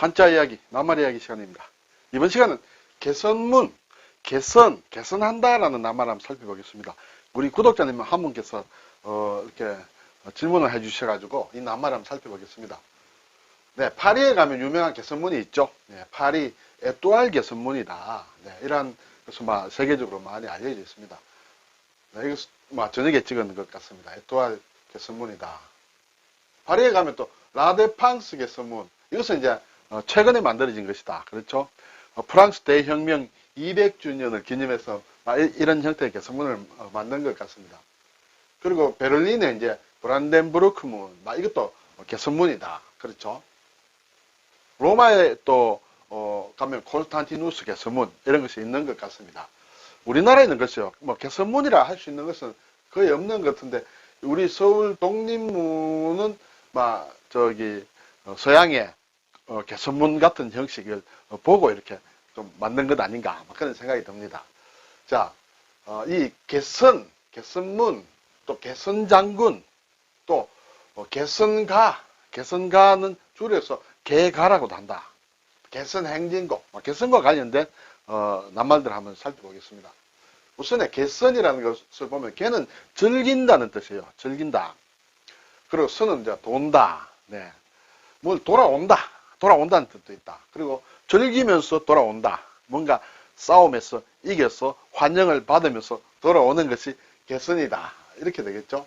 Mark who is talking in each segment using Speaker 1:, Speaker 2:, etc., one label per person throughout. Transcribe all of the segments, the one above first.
Speaker 1: 한자 이야기, 낱말 이야기 시간입니다. 이번 시간은 개선문, 개선한다라는 낱말 한번 살펴보겠습니다. 우리 구독자님 한 분께서 이렇게 질문을 해주셔가지고 이 낱말 한번 살펴보겠습니다. 네, 파리에 가면 유명한 개선문이 있죠. 네, 파리 에뚜알 개선문이다. 네, 이러한 것은 세계적으로 많이 알려져 있습니다. 네, 이거 저녁에 찍은 것 같습니다. 에뚜알 개선문이다. 파리에 가면 또 라데팡스 개선문, 이것은 이제 최근에 만들어진 것이다. 그렇죠? 프랑스 대혁명 200주년을 기념해서 이런 형태의 개선문을 만든 것 같습니다. 그리고 베를린에 이제 브란덴부르크문, 이것도 개선문이다. 그렇죠? 로마에 또 가면 콘스탄티누스 개선문, 이런 것이 있는 것 같습니다. 우리나라에는 글쎄요, 개선문이라 할 수 있는 것은 거의 없는 것 같은데, 우리 서울 독립문은 서양의 개선문 같은 형식을 보고 이렇게 좀 만든 것 아닌가, 그런 생각이 듭니다. 자, 이 개선문, 또 개선장군, 또 개선가는 줄여서 개가라고도 한다. 개선행진곡, 개선과 관련된 낱말들을 한번 살펴보겠습니다. 우선에 개선이라는 것을 보면 개는 즐긴다는 뜻이에요. 즐긴다. 그리고 선은 이제 돈다. 네. 뭘 돌아온다는 뜻도 있다. 그리고 즐기면서 돌아온다. 뭔가 싸움에서 이겨서 환영을 받으면서 돌아오는 것이 개선이다. 이렇게 되겠죠.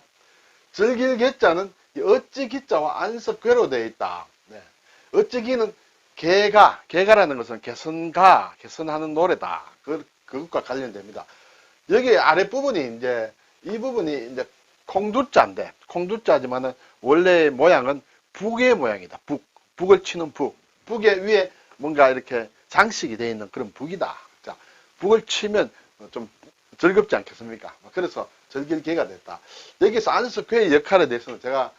Speaker 1: 즐길 개자는 어찌 기자와 안석 괴로 되어 있다. 네. 어찌 기는 개가라는 것은 개선하는 노래다. 그것과 관련됩니다. 여기 아랫부분이 이 부분이 콩두자인데, 콩두자지만은 원래 모양은 북의 모양이다. 북을 치는 북의 위에 뭔가 이렇게 장식이 되어 있는 그런 북이다. 자, 북을 치면 좀 즐겁지 않겠습니까? 그래서 즐길 개가 됐다. 여기서 안석회의 역할에 대해서는 제가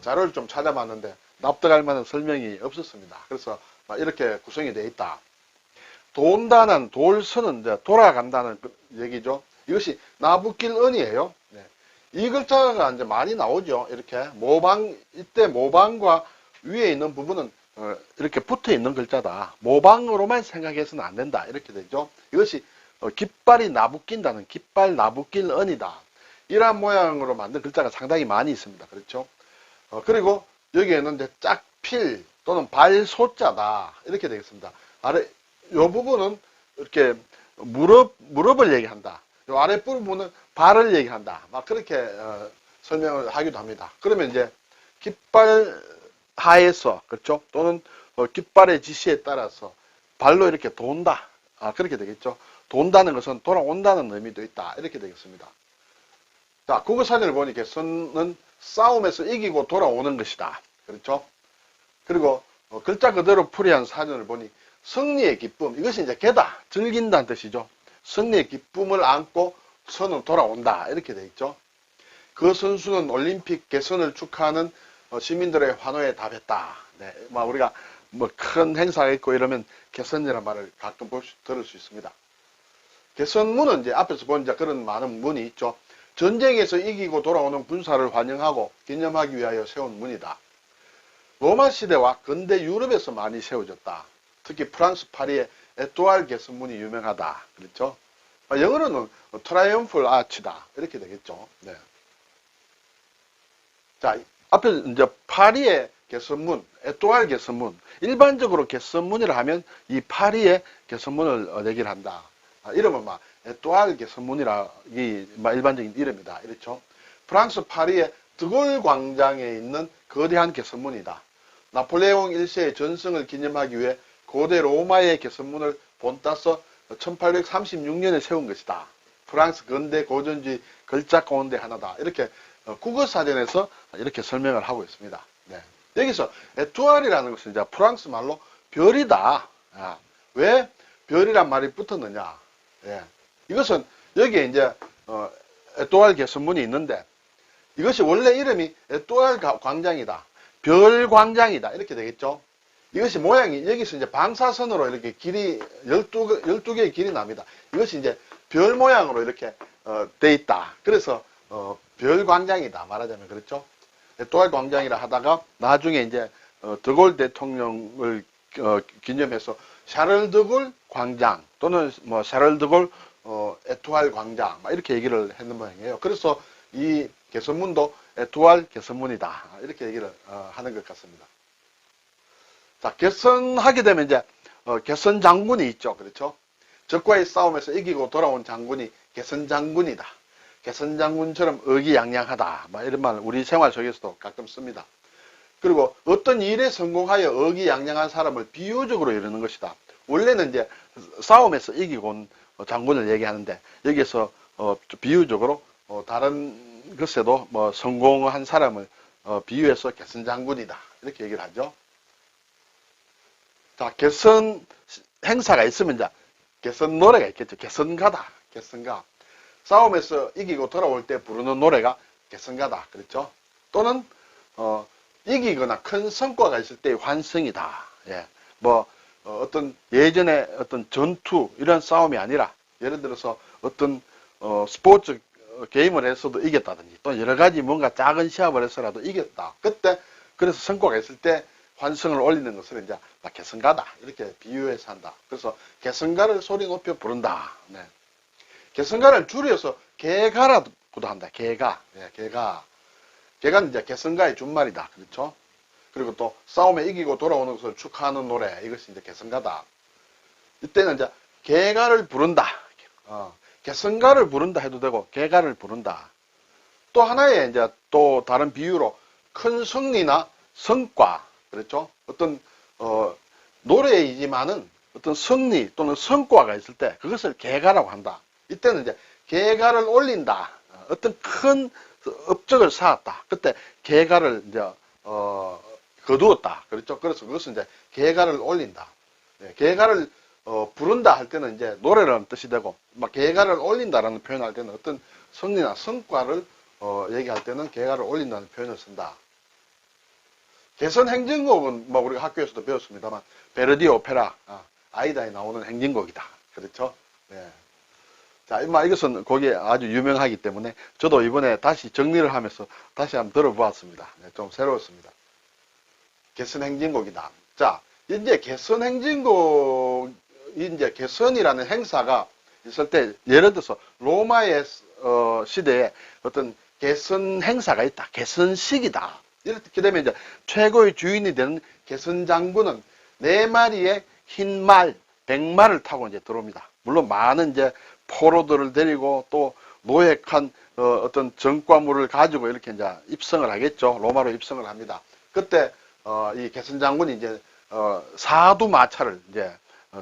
Speaker 1: 자료를 좀 찾아봤는데 납득할 만한 설명이 없었습니다. 그래서 이렇게 구성이 되어 있다. 돈다는 돌선은 이제 돌아간다는 얘기죠. 이것이 나붓길 은이에요. 네. 이 글자가 이제 많이 나오죠. 이렇게 이때 모방과 위에 있는 부분은 이렇게 붙어 있는 글자다. 모방으로만 생각해서는 안 된다. 이렇게 되죠. 이것이 깃발이 나붓긴다는 깃발 나붓길 은이다. 이러한 모양으로 만든 글자가 상당히 많이 있습니다. 그렇죠? 그리고 여기에는 이제 짝필 또는 발소자다. 이렇게 되겠습니다. 이 부분은 이렇게 무릎을 얘기한다. 이 아랫부분은 발을 얘기한다. 그렇게 설명을 하기도 합니다. 그러면 이제 깃발 하에서, 그렇죠? 또는 깃발의 지시에 따라서 발로 이렇게 돈다. 그렇게 되겠죠. 돈다는 것은 돌아온다는 의미도 있다. 이렇게 되겠습니다. 자, 국어사전을 보니 개선은 싸움에서 이기고 돌아오는 것이다. 그렇죠? 그리고 글자 그대로 풀이한 사전을 보니 승리의 기쁨, 이것이 이제 개다. 즐긴다는 뜻이죠. 승리의 기쁨을 안고 선은 돌아온다. 이렇게 돼 있죠. 그 선수는 올림픽 개선을 축하하는 시민들의 환호에 답했다. 네, 우리가 큰 행사가 있고 이러면 개선이라는 말을 가끔 들을 수 있습니다. 개선문은 이제 앞에서 본 그런 많은 문이 있죠. 전쟁에서 이기고 돌아오는 군사를 환영하고 기념하기 위하여 세운 문이다. 로마 시대와 근대 유럽에서 많이 세워졌다. 특히 프랑스 파리의 에뚜알 개선문이 유명하다. 그렇죠? 영어로는 트라이엄플 아치다. 이렇게 되겠죠. 네. 자, 앞에 이제 파리의 개선문, 에뚜알 개선문. 일반적으로 개선문이라 하면 이 파리의 개선문을 얘기를 한다. 이름은 에뚜알 개선문이라 일반적인 이름이다. 이렇죠? 프랑스 파리의 드골 광장에 있는 거대한 개선문이다. 나폴레옹 1세의 전승을 기념하기 위해 고대 로마의 개선문을 본따서 1836년에 세운 것이다. 프랑스 근대 고전주의 글자 가운데 하나다. 이렇게 국어사전에서 이렇게 설명을 하고 있습니다. 네. 여기서 에뚜알이라는 것은 이제 프랑스 말로 별이다. 왜 별이란 말이 붙었느냐? 예. 이것은 여기에 이제 에뚜알 개선문이 있는데 이것이 원래 이름이 에뚜알 광장이다. 별 광장이다. 이렇게 되겠죠. 이것이 모양이 여기서 이제 방사선으로 이렇게 길이 12개의 길이 납니다. 이것이 이제 별 모양으로 이렇게 돼 있다. 그래서 별 광장이다. 말하자면 그렇죠. 에뚜알 광장이라 하다가 나중에 이제 드골 대통령을 기념해서 샤를드골 광장 또는 뭐 샤를드골 에투알 광장 막 이렇게 얘기를 했는 모양이에요. 그래서 이 개선문도 에투알 개선문이다 이렇게 얘기를 하는 것 같습니다. 자, 개선하게 되면 이제 개선 장군이 있죠. 그렇죠? 적과의 싸움에서 이기고 돌아온 장군이 개선 장군이다. 개선 장군처럼 의기양양하다. 막 이런 말 우리 생활 속에서도 가끔 씁니다. 그리고 어떤 일에 성공하여 의기양양한 사람을 비유적으로 이루는 것이다. 원래는 이제 싸움에서 이기고 온 장군을 얘기하는데 여기에서 비유적으로 다른 것에도 뭐 성공한 사람을 비유해서 개선 장군이다. 이렇게 얘기를 하죠. 자, 개선 행사가 있으면 이제 개선 노래가 있겠죠. 개선가다. 개선가. 싸움에서 이기고 돌아올 때 부르는 노래가 개선가다. 그렇죠? 또는 이기거나 큰 성과가 있을 때의 환승이다. 예. 뭐 어떤 예전에 어떤 전투 이런 싸움이 아니라 예를 들어서 어떤 스포츠 게임을 해서도 이겼다든지 또 여러 가지 뭔가 작은 시합을 해서라도 이겼다. 그때 그래서 성과가 있을 때 환승을 올리는 것을 이제 개선가다 이렇게 비유해서 한다. 그래서 개선가를 소리 높여 부른다. 네. 개선가를 줄여서 개가라고도 한다. 개가. 네, 개가. 개가는 이제 개선가의 준말이다. 그렇죠? 그리고 또 싸움에 이기고 돌아오는 것을 축하하는 노래. 이것이 이제 개선가다. 이때는 이제 개가를 부른다. 개선가를 부른다 해도 되고 개가를 부른다. 또 하나의 이제 또 다른 비유로 큰 승리나 성과. 그렇죠? 어떤 노래이지만은 어떤 승리 또는 성과가 있을 때 그것을 개가라고 한다. 이때는 이제 개가를 올린다. 어떤 큰 업적을 쌓았다. 그때 개가를 이제 거두었다. 그렇죠? 그래서 그것은 이제 개가를 올린다. 네, 개가를 부른다 할 때는 이제 노래라는 뜻이 되고 막 개가를 올린다라는 표현을 할 때는 어떤 승리나 성과를 얘기할 때는 개가를 올린다는 표현을 쓴다. 개선 행진곡은 뭐 우리가 학교에서도 배웠습니다만 베르디 오페라 아이다에 나오는 행진곡이다. 그렇죠? 네. 자, 이것은 곡이 아주 유명하기 때문에 저도 이번에 다시 정리를 하면서 다시 한번 들어보았습니다. 네, 좀 새로웠습니다. 개선 행진곡이다. 자, 이제 개선 행진곡, 이제 개선이라는 행사가 있을 때 예를 들어서 로마의 시대에 어떤 개선 행사가 있다. 개선식이다. 이렇게 되면 이제 최고의 주인이 되는 개선 장군은 4마리의 흰 말, 100마를 타고 이제 들어옵니다. 물론 많은 이제 포로들을 데리고 또 노획한 어떤 정과물을 가지고 이렇게 이제 입성을 하겠죠. 로마로 입성을 합니다. 그때 이 개선 장군이 이제 사두마차를 이제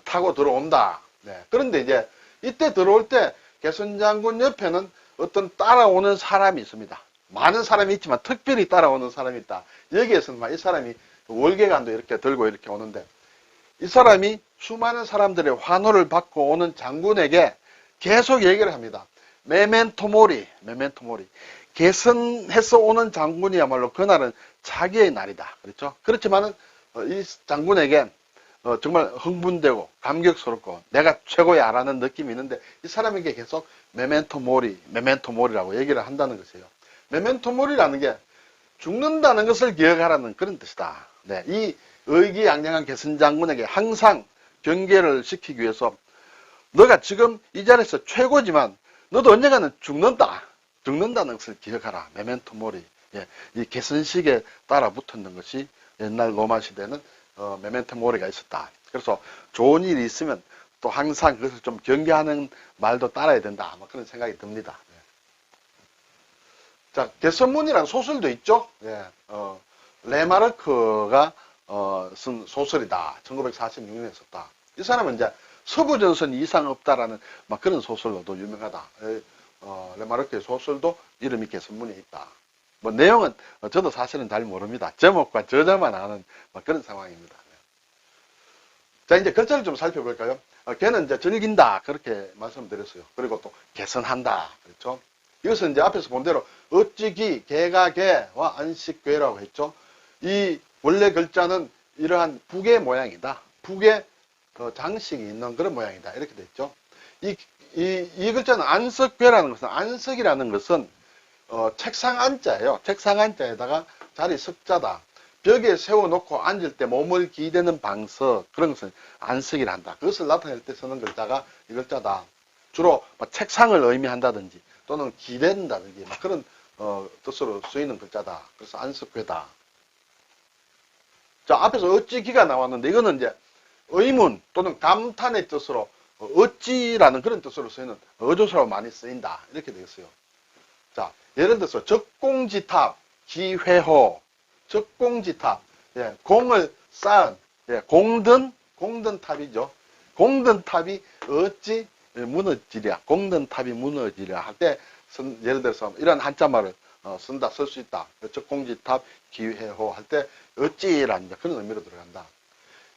Speaker 1: 타고 들어온다. 네. 그런데 이제 이때 들어올 때 개선 장군 옆에는 어떤 따라오는 사람이 있습니다. 많은 사람이 있지만 특별히 따라오는 사람이 있다. 여기에서는 이 사람이 월계관도 이렇게 들고 이렇게 오는데 이 사람이 수많은 사람들의 환호를 받고 오는 장군에게 계속 얘기를 합니다. 메멘토 모리, 메멘토 모리. 개선해서 오는 장군이야말로 그날은 자기의 날이다. 그렇죠? 그렇지만은 이 장군에게 정말 흥분되고 감격스럽고 내가 최고야라는 느낌이 있는데 이 사람에게 계속 메멘토 모리, 메멘토 모리라고 얘기를 한다는 것이에요. 메멘토 모리라는 게 죽는다는 것을 기억하라는 그런 뜻이다. 네, 이 의기양양한 개선 장군에게 항상 경계를 시키기 위해서 너가 지금 이 자리에서 최고지만 너도 언젠가는 죽는다. 죽는다는 것을 기억하라. 메멘토 모리. 예, 이 개선식에 따라 붙었는 것이 옛날 로마 시대는 메멘토 모리가 있었다. 그래서 좋은 일이 있으면 또 항상 그것을 좀 경계하는 말도 따라야 된다. 뭐 그런 생각이 듭니다. 예. 자, 개선문이라는 소설도 있죠. 예, 레마르크가 쓴 소설이다. 1946년에 썼다. 이 사람은 이제 서부전선 이상 없다라는 막 그런 소설로도 유명하다. 레마르크의 소설도 이름이 개선문에 있다. 뭐 내용은 저도 사실은 잘 모릅니다. 제목과 저자만 아는 막 그런 상황입니다. 자, 이제 글자를 좀 살펴볼까요? 걔는 이제 즐긴다 그렇게 말씀드렸어요. 그리고 또 개선한다. 그렇죠? 이것은 이제 앞에서 본 대로 어찌기, 개가 개와 안식괴라고 했죠. 이 원래 글자는 이러한 북의 모양이다. 북에 장식이 있는 그런 모양이다. 이렇게 됐죠. 이 글자는 안석괴라는 것은, 안석이라는 것은 책상 안자예요. 책상 안자에다가 자리 석자다. 벽에 세워놓고 앉을 때 몸을 기대는 방석, 그런 것은 안 쓰기를 한다. 그것을 나타낼 때 쓰는 글자가 이 글자다. 주로 책상을 의미한다든지 또는 기댄다든지 그런 뜻으로 쓰이는 글자다. 그래서 안석회다. 자, 앞에서 어찌기가 나왔는데 이거는 이제 의문 또는 감탄의 뜻으로 어찌라는 그런 뜻으로 쓰이는 어조사로 많이 쓰인다. 이렇게 되겠어요. 자, 예를 들어서 적공지탑, 기회호, 적공지탑, 예, 공을 쌓은, 예, 공든 탑이죠. 공든 탑이 어찌 무너지랴, 공든 탑이 무너지랴 할 때, 예를 들어서 이런 한자말을 쓴다, 쓸 수 있다. 적공지탑, 기회호 할 때 어찌라는 그런 의미로 들어간다.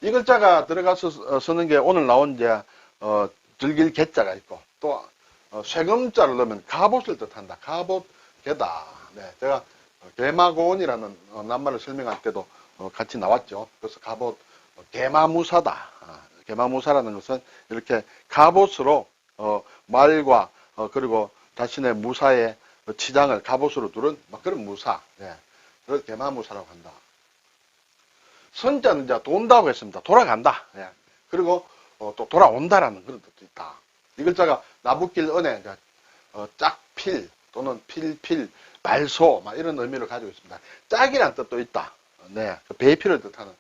Speaker 1: 이 글자가 들어가서 쓰는 게 오늘 나온 이제 들길 개자가 있고 또 쇠금자를 넣으면 갑옷을 뜻한다. 갑옷 개다. 네, 제가 개마고원이라는 낱말을 설명할 때도 같이 나왔죠. 그래서 갑옷 개마무사다. 개마무사라는 것은 이렇게 갑옷으로 말과 그리고 자신의 무사의 치장을 갑옷으로 두른 그런 무사. 네, 그걸 개마무사라고 한다. 선자는 이제 돈다고 했습니다. 돌아간다. 예. 그리고 또 돌아온다라는 그런 뜻도 있다. 이 글자가 나붓길 은혜, 짝필 또는 필필, 말소 이런 의미를 가지고 있습니다. 짝이란 뜻도 있다. 네, 배필을 뜻하는.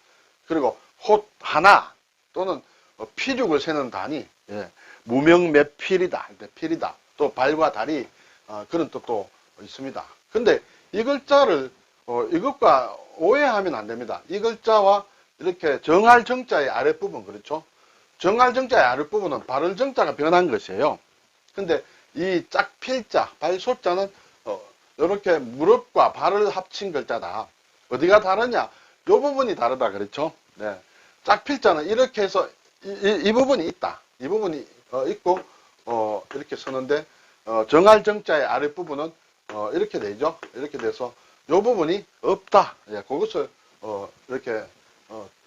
Speaker 1: 그리고 홑 하나 또는 피죽을 세는 단위, 예. 무명매필이다. 필이다. 또 발과 다리 그런 뜻도 있습니다. 근데 이 글자를 이것과 오해하면 안 됩니다. 이 글자와 이렇게 정할 정자의 아랫부분, 그렇죠? 정할 정자의 아랫부분은 발을 정자가 변한 것이에요. 근데 이 짝필자, 발소자는 이렇게 무릎과 발을 합친 글자다. 어디가 다르냐? 이 부분이 다르다, 그렇죠? 네. 짝필자는 이렇게 해서 이 부분이 있다. 이 부분이 있고 이렇게 쓰는데 정할 정자의 아랫부분은 이렇게 되죠. 이렇게 돼서 이 부분이 없다. 예, 그것을 이렇게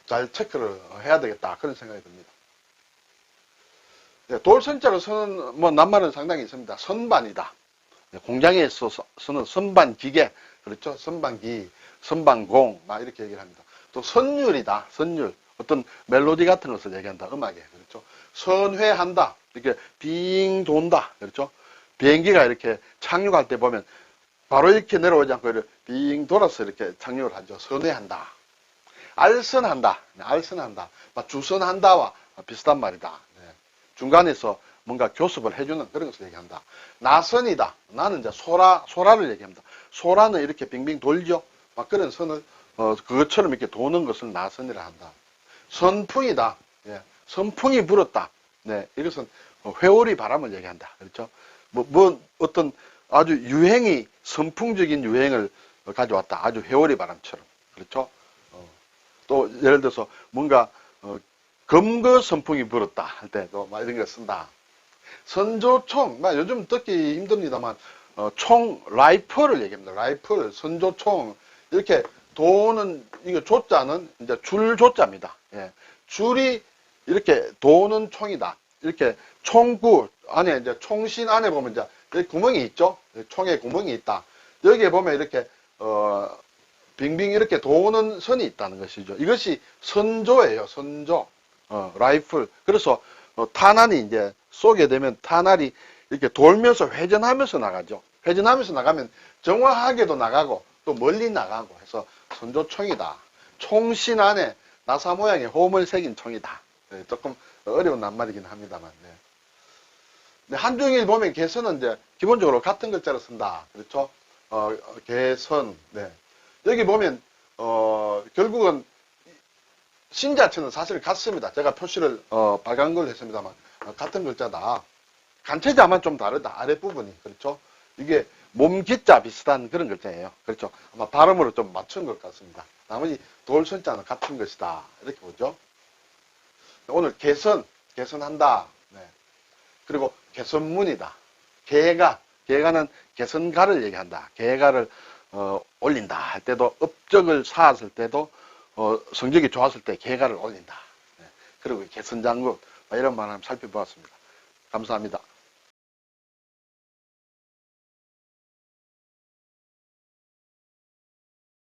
Speaker 1: 잘 체크를 해야 되겠다. 그런 생각이 듭니다. 예, 돌선자로 쓰는 낱말은 상당히 있습니다. 선반이다. 예, 공장에서 쓰는 선반기계, 그렇죠? 선반기, 선반공 이렇게 얘기를 합니다. 또 선율이다. 선율. 어떤 멜로디 같은 것을 얘기한다. 음악에. 그렇죠? 선회한다. 이렇게 빙 돈다. 그렇죠? 비행기가 이렇게 착륙할 때 보면 바로 이렇게 내려오지 않고 이렇게 빙 돌아서 이렇게 착륙을 하죠. 선회한다. 알선한다. 알선한다. 주선한다와 비슷한 말이다. 네. 중간에서 뭔가 교습을 해주는 그런 것을 얘기한다. 나선이다. 나는 이제 소라를 얘기합니다. 소라는 이렇게 빙빙 돌죠. 그런 선을 그것처럼 이렇게 도는 것을 나선이라 한다. 선풍이다. 예. 선풍이 불었다. 네. 이것은 회오리 바람을 얘기한다. 그렇죠? 어떤 아주 유행이 선풍적인 유행을 가져왔다. 아주 회오리 바람처럼. 그렇죠? 또 예를 들어서 뭔가 검거 선풍이 불었다 할 때도 이런 걸 쓴다. 선조총, 요즘 듣기 힘듭니다만 총, 라이플을 얘기합니다. 라이플, 선조총 이렇게 도는 이거 조자는 이제 줄 조자입니다. 예. 줄이 이렇게 도는 총이다. 이렇게 총구 안에 이제 총신 안에 보면 이제 여기 구멍이 있죠. 총에 구멍이 있다. 여기에 보면 이렇게 빙빙 이렇게 도는 선이 있다는 것이죠. 이것이 선조예요. 선조. 라이플. 그래서 탄환이 이제 쏘게 되면 탄환이 이렇게 돌면서 회전하면서 나가죠. 회전하면서 나가면 정확하게도 나가고 또 멀리 나가고 해서 선조총이다. 총신 안에 나사 모양의 홈을 새긴 총이다. 네, 조금 어려운 낱말이긴 합니다만. 네. 네, 한중일 보면 개선은 이제 기본적으로 같은 글자를 쓴다. 그렇죠? 개선. 네. 여기 보면 결국은 신자체는 사실 같습니다. 제가 표시를 빨간 걸 했습니다만 같은 글자다. 간체자만 좀 다르다. 아랫부분이. 그렇죠? 이게 몸기자 비슷한 그런 글자예요. 그렇죠? 아마 발음으로 좀 맞춘 것 같습니다. 나머지 돌선자는 같은 것이다. 이렇게 보죠. 오늘 개선한다. 네. 그리고 개선문이다. 개가는 개선가를 얘기한다. 개가를 올린다 할 때도 업적을 쌓았을 때도 성적이 좋았을 때 개가를 올린다. 네. 그리고 개선장군 이런 말 한번 살펴보았습니다. 감사합니다.